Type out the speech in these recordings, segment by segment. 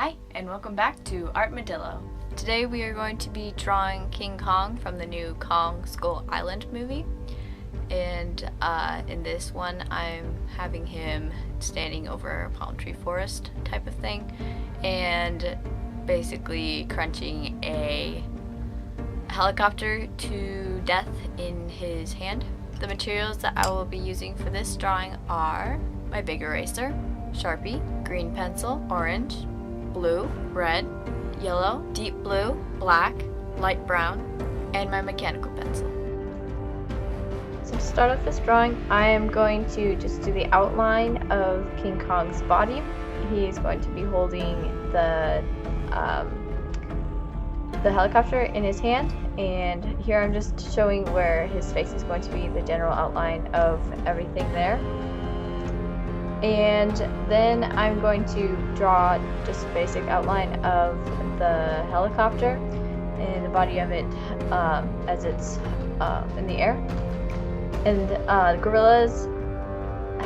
Hi, and welcome back to Artmadillo. Today we are going to be drawing King Kong from the new Kong Skull Island movie. And in this one, I'm having him standing over a palm tree forest type of thing, and basically crunching a helicopter to death in his hand. The materials that I will be using for this drawing are my big eraser, Sharpie, green pencil, orange, blue, red, yellow, deep blue, black, light brown, and my mechanical pencil. So to start off this drawing, I am going to just do the outline of King Kong's body. He's going to be holding the helicopter in his hand, and here I'm just showing where his face is going to be, the general outline of everything there. And then I'm going to draw just a basic outline of the helicopter and the body of it as it's in the air. And gorillas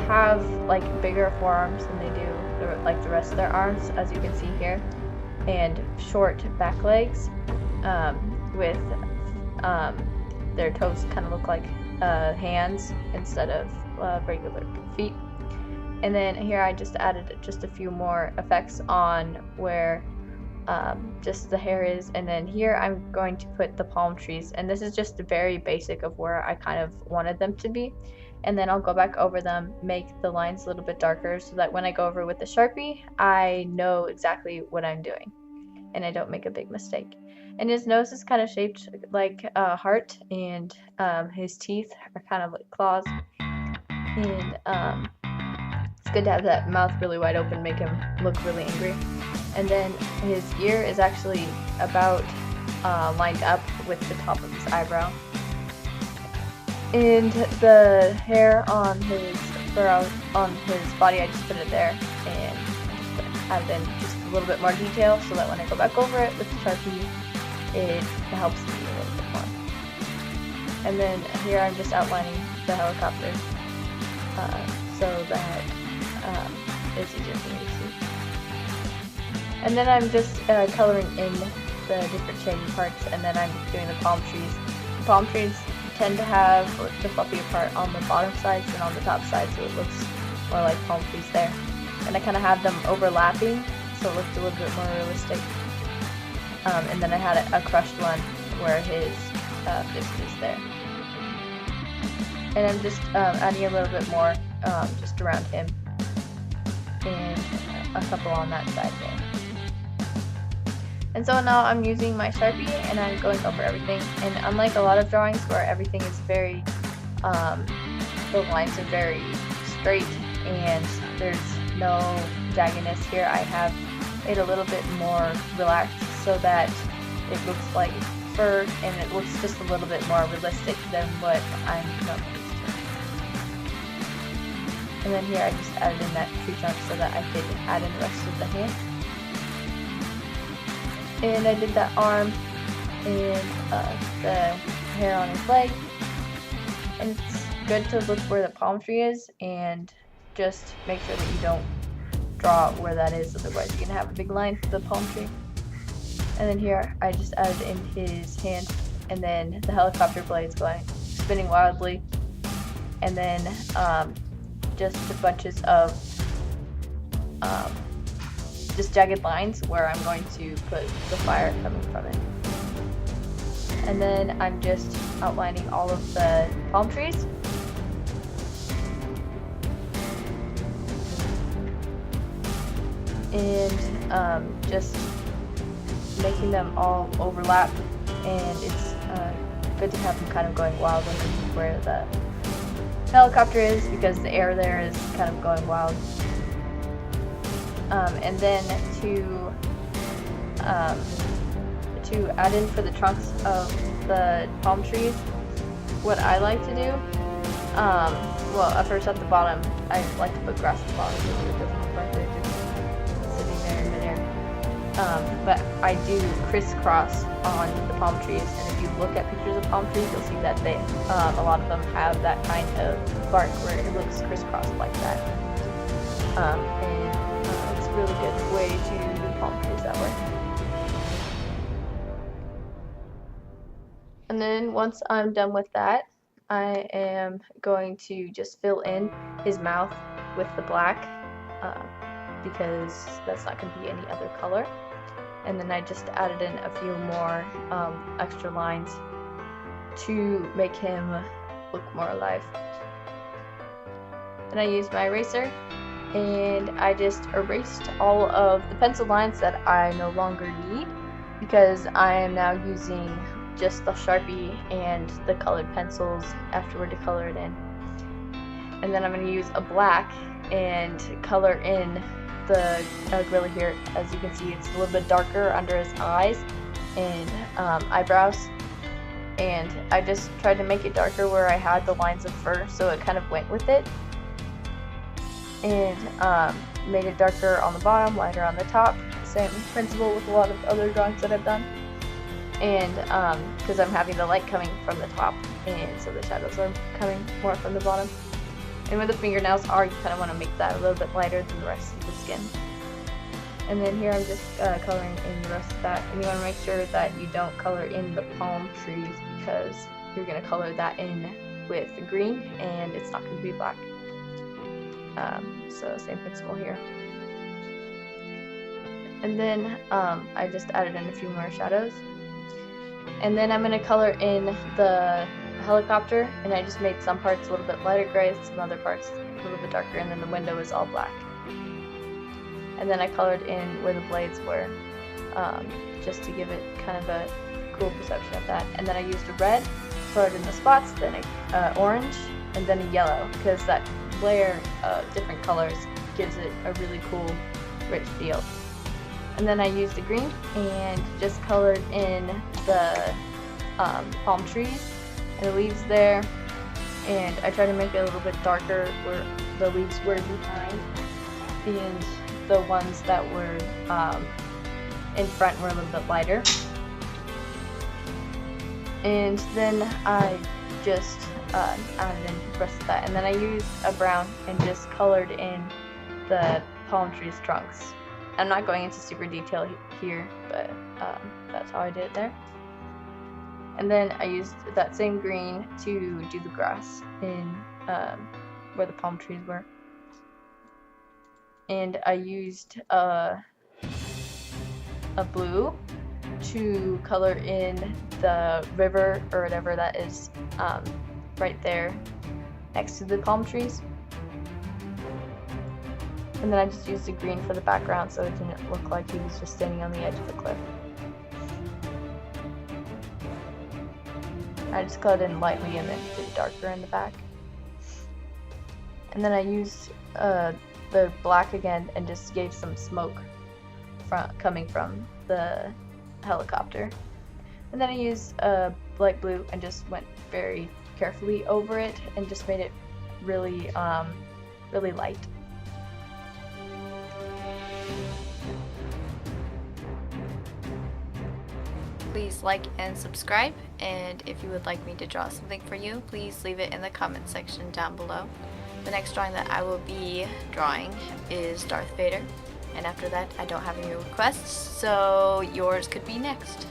have like bigger forearms than they do the rest of their arms, as you can see here, and short back legs with their toes kind of look like hands instead of regular feet. And then here I just added just a few more effects on where just the hair is, and then here I'm going to put the palm trees, and this is just very basic of where I kind of wanted them to be. And then I'll go back over them, make the lines a little bit darker so that when I go over with the Sharpie, I know exactly what I'm doing and I don't make a big mistake. And his nose is kind of shaped like a heart, and his teeth are kind of like claws, and it's good to have that mouth really wide open, make him look really angry. And then his ear is actually about lined up with the top of his eyebrow. And the hair on his body, I just put it there and added in just a little bit more detail so that when I go back over it with the Sharpie, it helps me a little bit more. And then here I'm just outlining the helicopter so that it's easier for me to see. And then I'm just coloring in the different shading parts, and then I'm doing the palm trees. The palm trees tend to have the fluffier part on the bottom sides and on the top side, so it looks more like palm trees there. And I kind of have them overlapping, so it looked a little bit more realistic. And then I had a crushed one where his fist is there. And I'm just adding a little bit more just around him, and a couple on that side there. And so now I'm using my Sharpie and I'm going over everything. And unlike a lot of drawings where everything is very, the lines are very straight and there's no jaggedness, here I have it a little bit more relaxed so that it looks like fur and it looks just a little bit more realistic than what I'm normally used to. And then here I just added in that tree trunk so that I could add in the rest of the hand. And I did that arm and the hair on his leg. And it's good to look where the palm tree is and just make sure that you don't draw where that is, otherwise you're gonna have a big line for the palm tree. And then here I just added in his hand, and then the helicopter blades going spinning wildly, and then just bunches of just jagged lines where I'm going to put the fire coming from it. And then I'm just outlining all of the palm trees. And just making them all overlap, and it's good to have them kind of going wild when this is where the helicopter is, because the air there is kind of going wild. And then to add in for the trunks of the palm trees, what I like to do, well, at first at the bottom, I like to put grass at the bottom so it doesn't look like they're just sitting there in midair. But I do crisscross on the palm trees, and if you look at pictures of palm trees, you'll see that they, a lot of them have that kind of bark where it looks crisscrossed like that. And it's a really good way to do palm trees. And then once I'm done with that, I am going to just fill in his mouth with the black because that's not going to be any other color. And then I just added in a few more extra lines to make him look more alive. Then I used my eraser and I just erased all of the pencil lines that I no longer need because I am now using just the Sharpie and the colored pencils afterward to color it in. And then I'm going to use a black and color in the gorilla here. As you can see, it's a little bit darker under his eyes and eyebrows. And I just tried to make it darker where I had the lines of fur, so it kind of went with it. And made it darker on the bottom, lighter on the top. Same principle with a lot of other drawings that I've done. And because I'm having the light coming from the top, and so the shadows are coming more from the bottom. And where the fingernails are, you kind of want to make that a little bit lighter than the rest of the skin. And then here I'm just coloring in the rest of that. And you want to make sure that you don't color in the palm trees because you're going to color that in with the green and it's not going to be black. So same principle here. And then I just added in a few more shadows. And then I'm going to color in the helicopter, and I just made some parts a little bit lighter gray, some other parts a little bit darker, and then the window is all black. And then I colored in where the blades were, just to give it kind of a cool perception of that. And then I used a red, colored in the spots, then a orange, and then a yellow, because that layer of different colors gives it a really cool, rich feel. And then I used a green and just colored in the palm trees and the leaves there, and I tried to make it a little bit darker where the leaves were behind, and the ones that were in front were a little bit lighter. And then I just added in the rest of that, and then I used a brown and just colored in the palm trees' trunks. I'm not going into super detail here, but that's how I did it there. And then I used that same green to do the grass in where the palm trees were. And I used a blue to color in the river or whatever that is right there next to the palm trees. And then I just used a green for the background so it didn't look like he was just standing on the edge of the cliff. I just colored in lightly and then did it darker in the back. And then I used the black again and just gave some smoke coming from the helicopter. And then I used light blue and just went very carefully over it and just made it really, really light. Please like and subscribe, and if you would like me to draw something for you, please leave it in the comment section down below. The next drawing that I will be drawing is Darth Vader, and after that I don't have any requests, so yours could be next.